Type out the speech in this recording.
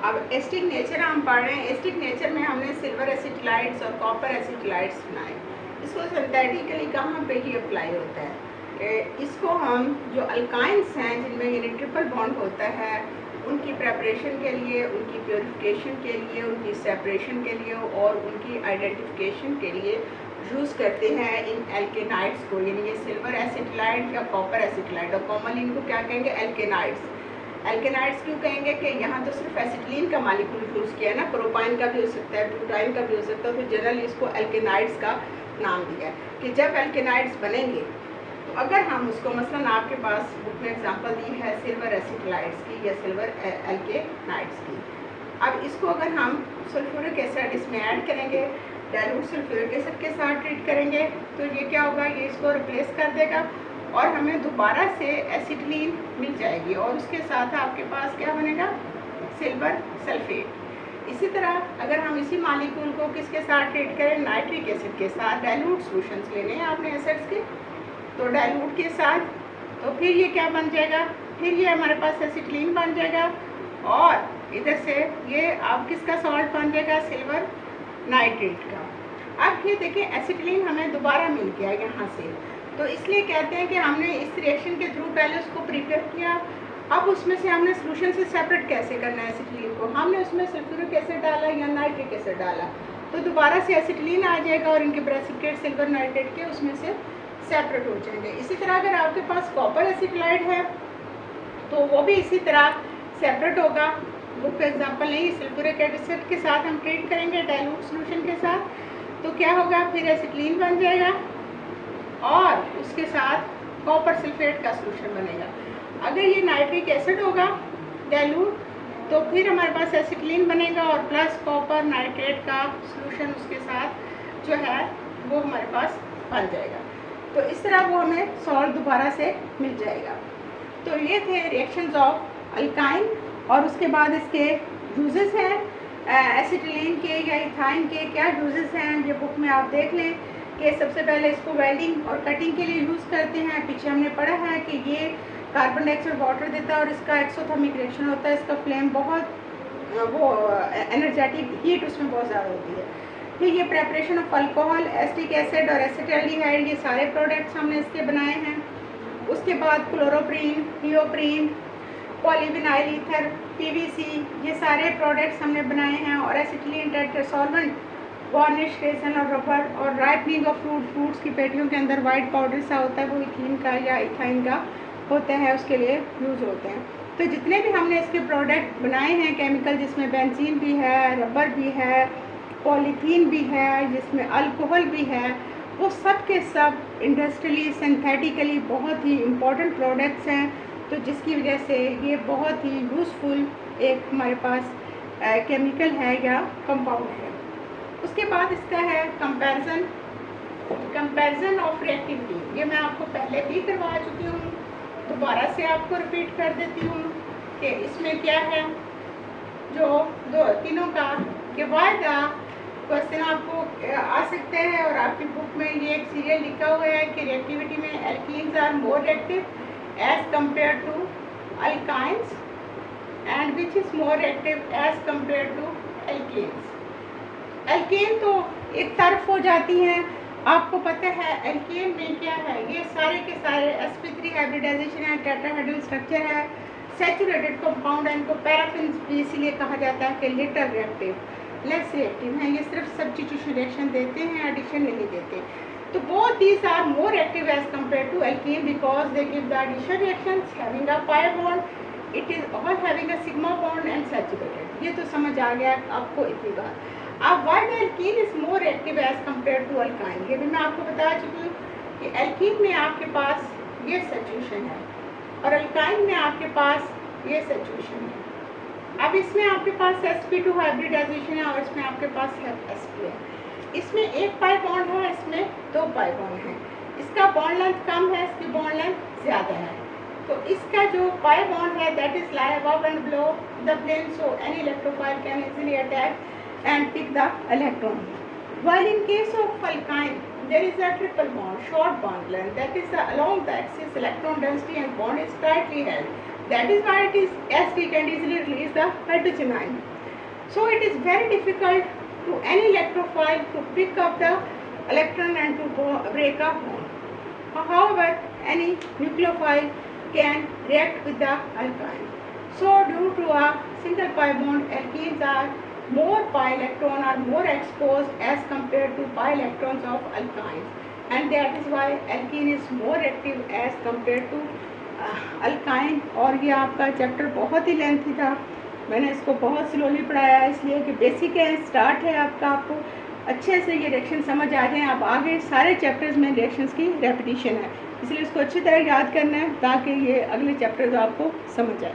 अब acidic nature हम पढ़ रहे हैं। एसिडिक नेचर में हमने सिल्वर एसिटिलाइड्स और कॉपर एसिटिलाइड्स बनाए। इसको सिंथेटिकली कहाँ पे ही अप्लाई होता है कि इसको हम जो अल्काइंस हैं जिनमें ये ट्रिपल बॉन्ड होता है उनकी प्रेपरेशन के लिए, उनकी प्योरिफिकेशन के लिए, उनकी सेपरेशन के लिए और उनकी आइडेंटिफिकेशन के लिए यूज़ करते हैं इन एल्केनाइड्स को, यानी ये सिल्वर एसिटिलाइड या कॉपर एसिटिलाइड, और कॉमनली इनको क्या कहेंगे, एल्केनाइड्स। एल्केनाइड्स क्यों कहेंगे कि यहाँ तो सिर्फ एसिटिलीन का मॉलिक्यूल यूज़ किया है ना, प्रोपाइन का भी हो सकता है, ब्यूटाइन का भी हो सकता है, तो जनरली इसको एल्केनाइड्स का नाम दिया है कि जब एल्केनाइड्स बनेंगे तो अगर हम उसको मसलन आपके पास बुक में एग्जांपल दी है सिल्वर एसिटिलाइड्स की या सिल्वर एल्केनाइड्स की। अब इसको अगर हम सल्फ्यूरिक एसिड इसमें ऐड करेंगे, डाइल्यूट सल्फ्यूरिक एसिड के साथ ट्रीट करेंगे, तो ये क्या होगा, ये इसको रिप्लेस कर देगा और हमें दोबारा से एसिटिलीन मिल जाएगी और उसके साथ आपके पास क्या बनेगा, सिल्वर सल्फेट। इसी तरह अगर हम इसी मॉलिक्यूल को किसके साथ ट्रीट करें, नाइट्रिक एसिड के साथ, डाइल्यूट सॉल्यूशंस लेने हैं आपने एसिड्स के, तो डाइल्यूट के साथ, तो फिर ये क्या बन जाएगा, फिर ये हमारे पास एसिटिलीन बन जाएगा और इधर से ये अब किसका सॉल्ट बन जाएगा, सिल्वर नाइट्रेट का। अब ये देखिए एसिटिलीन हमें दोबारा मिल गया यहाँ से, तो इसलिए कहते हैं कि हमने इस रिएक्शन के थ्रू पहले उसको प्रिपेयर किया, अब उसमें से हमने सोल्यूशन से सेपरेट कैसे करना है एसिटिलीन को, हमने उसमें सल्फ्यूरिक एसिड डाला या नाइट्रिक एसिड डाला, तो दोबारा से एसिटिलीन आ जाएगा और इनके प्रेसिपिटेट सिल्वर नाइट्रेट के उसमें से सेपरेट हो जाएंगे। इसी तरह अगर आपके पास कॉपर एसिटिलाइड है तो वो भी इसी तरह सेपरेट होगा। बुक का एग्जांपल नहीं, सल्फ्यूरिक एसिड के साथ हम ट्रीट करेंगे डाइल्यूट सॉल्यूशन के साथ, तो क्या होगा, फिर एसिटिलीन बन जाएगा और उसके साथ कॉपर सल्फेट का सॉल्यूशन बनेगा। अगर ये नाइट्रिक एसिड होगा डाइल्यूट, तो फिर हमारे पास एसिटिलीन बनेगा और प्लस कॉपर नाइट्रेट का सॉल्यूशन उसके साथ जो है वो हमारे पास बन जाएगा। तो इस तरह वो हमें सॉल्ट दोबारा से मिल जाएगा। तो ये थे रिएक्शंस ऑफ अल्काइन और उसके बाद इसके यूजेस हैं एसिटिलीन के या इथाइन के, क्या यूजेस हैं ये बुक में आप देख लें कि सबसे पहले इसको वेल्डिंग और कटिंग के लिए यूज़ करते हैं। पीछे हमने पढ़ा है कि ये कार्बन डाइऑक्साइड वाटर देता है और इसका एक्सोथर्मिक रिएक्शन होता है, इसका फ्लेम बहुत वो एनर्जेटिक हीट उसमें बहुत ज़्यादा होती है। फिर ये preparation of alcohol, acetic acid और एसिटाल्डिहाइड, ये सारे प्रोडक्ट्स हमने इसके बनाए हैं। उसके बाद chloroprene, neoprene, polyvinyl ether, PVC, ये सारे प्रोडक्ट्स हमने बनाए हैं। और एसिटिलीन टेट्रासॉल्वेंट, वार्निश, रेजन और रबर, और राइपनिंग ऑफ फ्रूट्स की पेटियों के अंदर वाइट पाउडर सा होता है वो इथीन का या इथाइन का होता है, उसके लिए यूज़ होते हैं। तो जितने भी हमने इसके प्रोडक्ट बनाए हैं केमिकल, जिसमें बेंजीन भी है, रबर भी है, पॉलीथीन भी है, जिसमें अल्कोहल भी है, वो सब के सब इंडस्ट्रियली सिंथेटिकली बहुत ही इम्पोर्टेंट प्रोडक्ट्स हैं, तो जिसकी वजह से ये बहुत ही यूज़फुल एक हमारे पास केमिकल है या कंपाउंड है। उसके बाद इसका है कंपैरिजन ऑफ रिएक्टिविटी। ये मैं आपको पहले भी करवा चुकी हूँ, दोबारा से आपको रिपीट कर देती हूँ कि इसमें क्या है, जो तीनों का कि वाई द क्वेश्चन आपको आ सकते हैं और आपकी बुक में ये एक सीरियल लिखा हुआ है कि रिएक्टिविटी में alkenes are more reactive as compare to alkynes and which is more reactive as compare to alkenes. Alkane तो एक तरफ हो जाती हैं, आपको पता है एल्केन में क्या है, ये सारे के सारे sp3 हाइब्रिडाइजेशन है, टेट्राहेड्रल स्ट्रक्चर है, सैचुरेटेड कंपाउंड है, इनको पैराफिन भी इसलिए कहा जाता है कि लिटर रिएक्टिव, लेस रिएक्टिव हैं, ये सिर्फ सब्स्टिट्यूशन रिएक्शन देते हैं, एडिशन नहीं देते। तो both these are more active as compare to alkane because they give the addition reactions having a pi bond, it is all having a sigma bond and saturated. ये तो समझ आ गया आपको इतनी बात। अब why the alkene is more active as compare to alkyne, ये भी मैं आपको बता चुकी हूँ कि एल्कीन में आपके पास ये सैचुरेशन है और अल्काइन में आपके पास ये सैचुरेशन है। अब इसमें आपके पास sp2 हाइब्रिडाइजेशन है और इसमें आपके पास sp है। इसमें एक पाई बॉन्ड है, इसमें दो पाई बॉन्ड है, इसका बॉन्ड लेंथ कम है, इसकी बॉन्ड लेंथ ज़्यादा है। तो इसका जो पाई बॉन्ड है that is lie above and below the plane, so any electrophile can easily attack and pick the electron. While in case of alkyne, there is a triple bond, short bond length, that is along the axis electron density and bond is tightly held. That is why it is acidic and easily release the hydrogen ion. So it is very difficult to any electrophile to pick up the electron and to break a bond. However, any nucleophile can react with the alkyne. So due to a single pi bond, alkenes are more pi electron are more exposed as compared to pi electrons of alkynes, and that is why alkene is more active as compared to alkyne. और ये आपका chapter बहुत ही lengthy था, मैंने इसको बहुत slowly पढ़ाया है इसलिए कि बेसिक है, स्टार्ट है आपका, आपको अच्छे से ये रिएक्शन समझ आ जाए। आप आगे सारे चैप्टर्स में रिएक्शंस की रेपिटेशन है, इसलिए इसको अच्छी तरह याद करना है ताकि ये अगले चैप्टर्स आपको समझ आए।